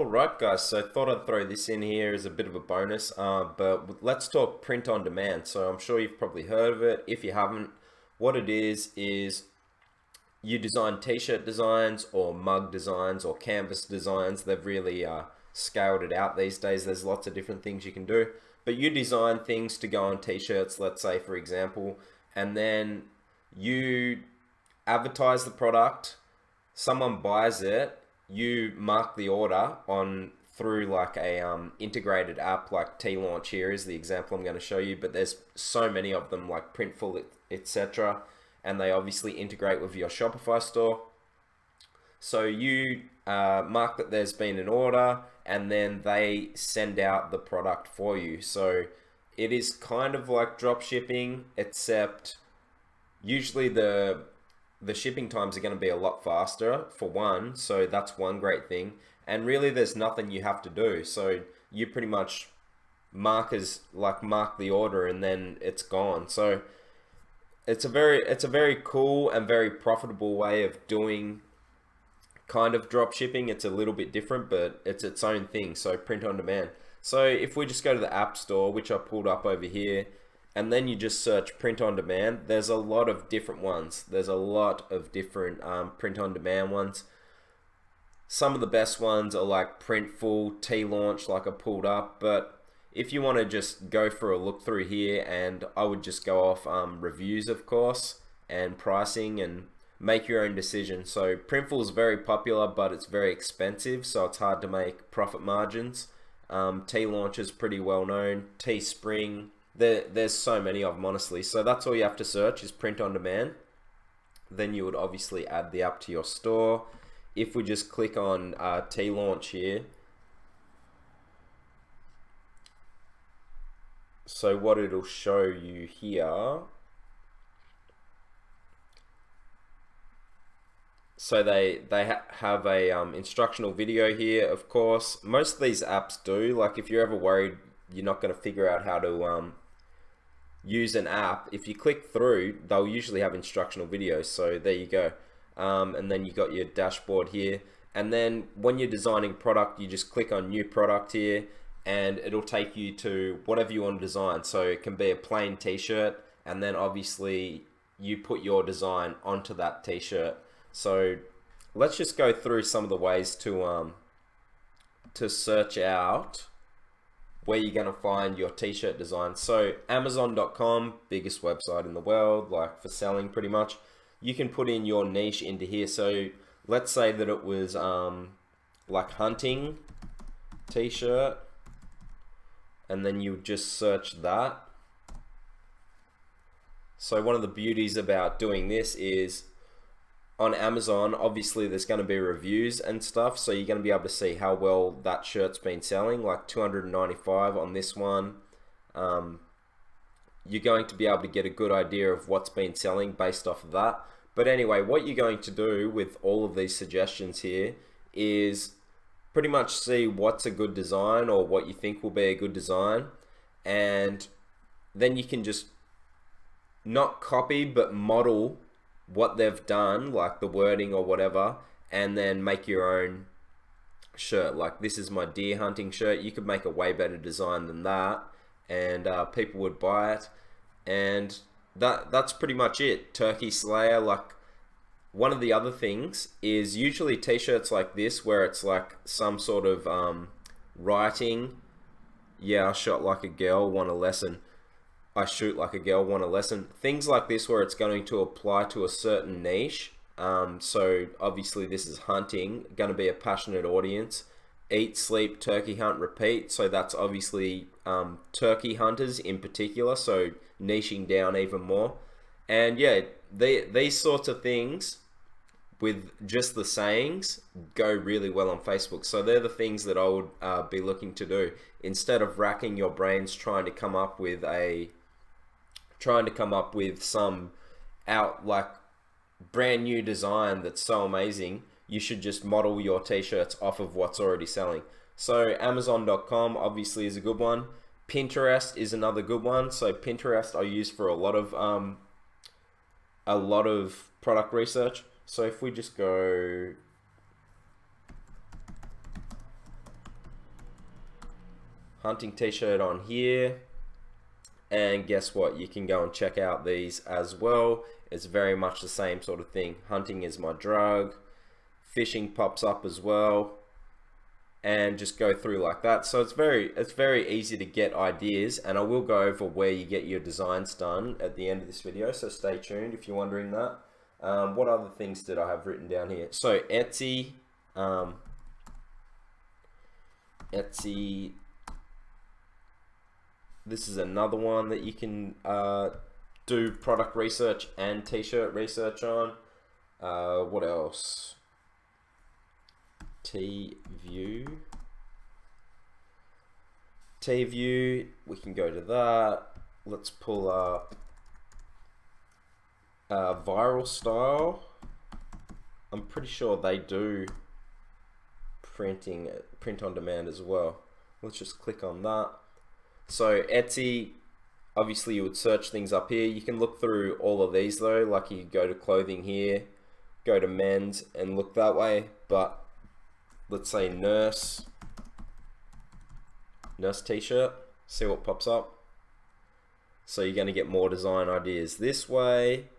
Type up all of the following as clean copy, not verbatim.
Alright guys, so thought I'd throw this in here as a bit of a bonus, but let's talk print on demand. So I'm sure you've probably heard of it. If you haven't, what it is you design t-shirt designs or mug designs or canvas designs. They've really scaled it out these days. There's lots of different things you can do, but you design things to go on t-shirts, let's say for example, and then you advertise the product, someone buys it, you mark the order on through like a integrated app like T-Launch. Here is the example I'm going to show you, but there's so many of them like Printful, etc., and they obviously integrate with your Shopify store. So you mark that there's been an order, and then they send out the product for you. So it is kind of like drop shipping, except usually the shipping times are going to be a lot faster for one, so that's one great thing. And really there's nothing you have to do, so you pretty much mark the order and then it's gone. So it's a very cool and very profitable way of doing kind of drop shipping. It's a little bit different, but it's its own thing. So print on demand. So if we just go to the App Store, which I pulled up over here, and then you just search print on demand, there's a lot of different ones. There's a lot of different print on demand ones. Some of the best ones are like Printful, T-Launch, like I pulled up. But if you want to just go for a look through here, and I would just go off reviews, of course, and pricing, and make your own decision. So Printful is very popular, but it's very expensive, so it's hard to make profit margins. T-Launch is pretty well known. Teespring. There's so many of them, honestly. So that's all you have to search is print on demand. Then you would obviously add the app to your store. If we just click on T-Launch here, so what it'll show you here, so they have a instructional video here, of course. Most of these apps do. Like if you're ever worried you're not going to figure out how to use an app, if you click through, they'll usually have instructional videos. So there you go. And then you got your dashboard here, and then when you're designing a product, you just click on new product here, and it'll take you to whatever you want to design. So it can be a plain t-shirt, and then obviously you put your design onto that t-shirt. So let's just go through some of the ways to search out where you're going to find your t-shirt design. So Amazon.com, biggest website in the world, like for selling pretty much. You can put in your niche into here. So let's say that it was like hunting t-shirt, and then you just search that. So one of the beauties about doing this is on Amazon, obviously there's going to be reviews and stuff, so you're going to be able to see how well that shirt's been selling, like 295 on this one. You're going to be able to get a good idea of what's been selling based off of that. But anyway, what you're going to do with all of these suggestions here is pretty much see what's a good design, or what you think will be a good design, and then you can just not copy but model what they've done, like the wording or whatever, and then make your own shirt. Like this is my deer hunting shirt. You could make a way better design than that, and people would buy it. And that's pretty much it. Turkey Slayer. Like one of the other things is usually t-shirts like this, where it's like some sort of writing. Yeah, I shot like a girl, want a lesson. I shoot like a girl, want a lesson. Things like this where it's going to apply to a certain niche. So obviously this is hunting, going to be a passionate audience. Eat, sleep, turkey hunt, repeat. So that's obviously turkey hunters in particular, so niching down even more. And yeah, these sorts of things with just the sayings go really well on Facebook. So they're the things that I would be looking to do, instead of racking your brains trying to come up with some like brand new design that's so amazing. You should just model your t-shirts off of what's already selling. So Amazon.com obviously is a good one. Pinterest is another good one. So Pinterest I use for a lot of product research. So if we just go hunting t-shirt on here, and guess what, you can go and check out these as well. It's very much the same sort of thing. Hunting is my drug, fishing pops up as well, and just go through like that. So it's very easy to get ideas, and I will go over where you get your designs done at the end of this video, so stay tuned if you're wondering that. What other things did I have written down here? So Etsy, this is another one that you can do product research and t-shirt research on. What else? T-View, we can go to that. Let's pull up Viral Style. I'm pretty sure they do print on demand as well. Let's just click on that. So Etsy, obviously you would search things up here. You can look through all of these though, like you go to clothing here, go to men's and look that way. But let's say nurse t-shirt, see what pops up. So you're going to get more design ideas this way.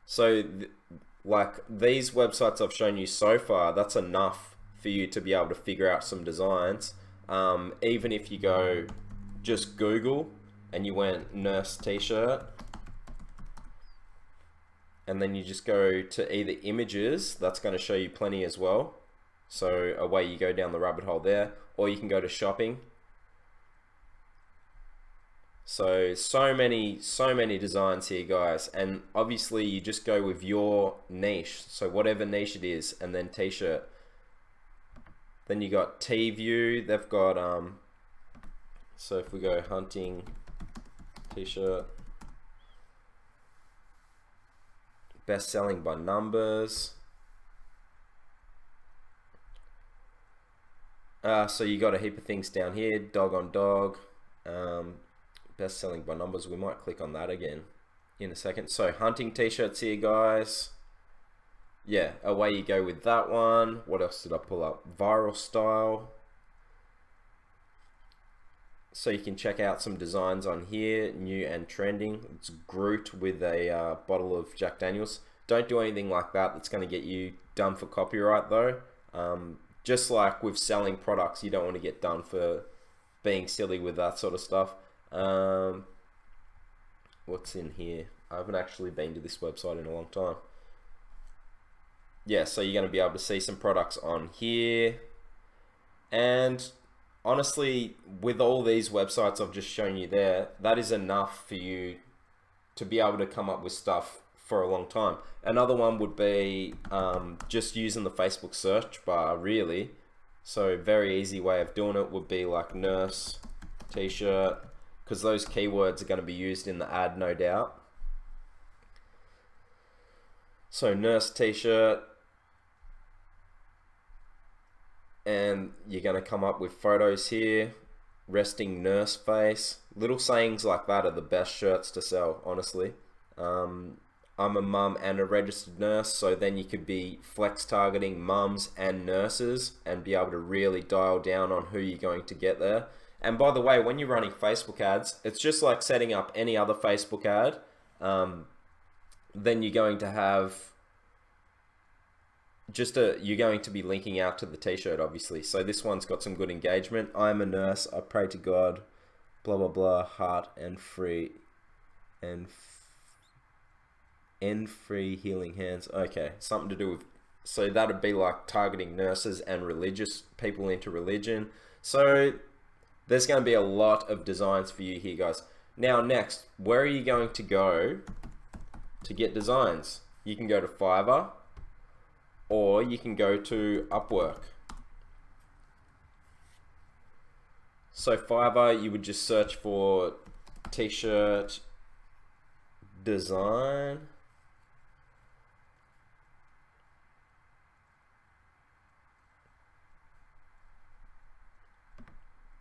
So like these websites I've shown you so far, that's enough for you to be able to figure out some designs. Even if you go just Google and you went nurse t-shirt, and then you just go to either images, that's going to show you plenty as well. So away you go down the rabbit hole there, or you can go to shopping. So many designs here, guys, and obviously you just go with your niche, so whatever niche it is, and then t-shirt. Then you got T-View, they've got so if we go hunting t-shirt, best selling by numbers. So you got a heap of things down here, dog on dog, best selling by numbers. We might click on that again in a second. So hunting t-shirts here, guys. Yeah, away you go with that one. What else did I pull up? Viral Style. So you can check out some designs on here, new and trending. It's Groot with a bottle of Jack Daniels. Don't do anything like that. That's going to get you done for copyright though. Just like with selling products, you don't want to get done for being silly with that sort of stuff. What's in here? I haven't actually been to this website in a long time. Yeah, so you're going to be able to see some products on here. And honestly, with all these websites I've just shown you there, that is enough for you to be able to come up with stuff for a long time. Another one would be just using the Facebook search bar, really. So very easy way of doing it would be like nurse t-shirt, because those keywords are going to be used in the ad, no doubt. So nurse t-shirt, and you're going to come up with photos here. Resting nurse face. Little sayings like that are the best shirts to sell, honestly. I'm a mum and a registered nurse, so then you could be flex targeting mums and nurses and be able to really dial down on who you're going to get there. And by the way, when you're running Facebook ads, it's just like setting up any other Facebook ad. Then you're going to have you're going to be linking out to the t-shirt, obviously. So this one's got some good engagement. I'm a nurse, I pray to God, blah blah blah, heart and free healing hands. Okay, something to do with, so that'd be like targeting nurses and religious people into religion. So there's going to be a lot of designs for you here, guys. Now next, where are you going to go to get designs? You can go to Fiverr, or you can go to Upwork. So Fiverr, you would just search for t-shirt design.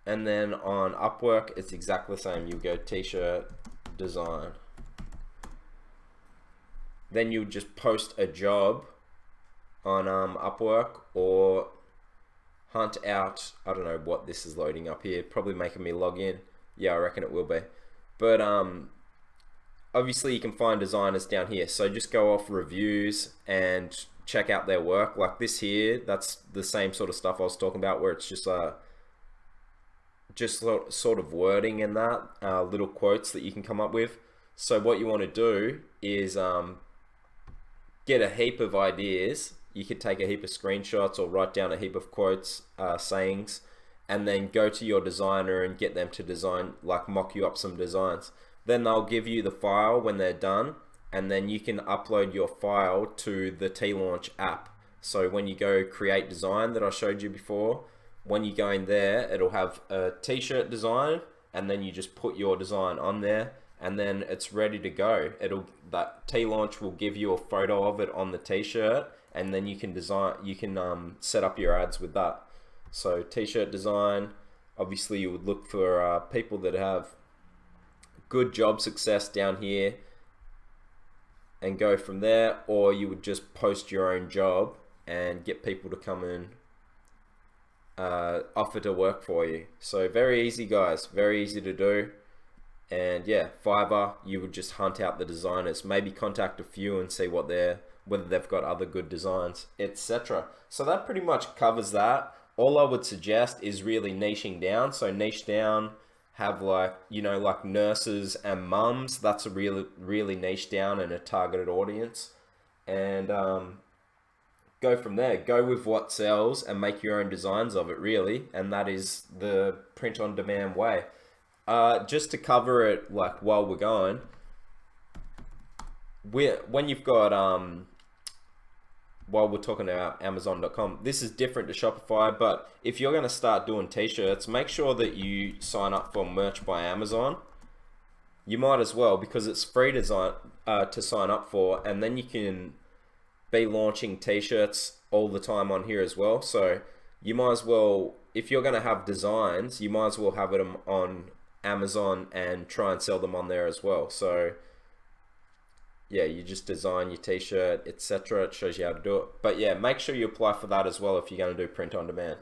And then on Upwork, it's exactly the same. You go t-shirt design. Then you just post a job on Upwork or hunt out, I don't know what this is loading up here, probably making me log in. Yeah, I reckon it will be. But obviously you can find designers down here, so just go off reviews and check out their work. Like this here, that's the same sort of stuff I was talking about, where it's just sort of wording in that, little quotes that you can come up with. So what you want to do is get a heap of ideas. You could take a heap of screenshots or write down a heap of quotes, sayings, and then go to your designer and get them to design, like mock you up some designs. Then they'll give you the file when they're done, and then you can upload your file to the T-Launch app. So when you go create design that I showed you before, when you go in there, it'll have a t-shirt design, and then you just put your design on there, and then it's ready to go. That T-Launch will give you a photo of it on the t-shirt, and then you can set up your ads with that. So t-shirt design, obviously you would look for people that have good job success down here and go from there, or you would just post your own job and get people to come in, offer to work for you. So very easy, guys, very easy to do. And yeah, Fiverr, you would just hunt out the designers, maybe contact a few and see whether they've got other good designs, etc. So that pretty much covers that. All I would suggest is really niching down. So niche down, have like nurses and mums. That's a really niche down and a targeted audience. And go from there. Go with what sells and make your own designs of it, really. And that is the print on demand way. Just to cover it, like, while we're going, when you've got while we're talking about Amazon.com, this is different to Shopify, but if you're going to start doing t-shirts, make sure that you sign up for Merch by Amazon. You might as well, because it's free to sign up for, and then you can be launching t-shirts all the time on here as well. So you might as well, if you're going to have designs, you might as well have them on Amazon and try and sell them on there as well. So yeah, you just design your t-shirt, etc. It shows you how to do it. But yeah, make sure you apply for that as well if you're going to do print on demand.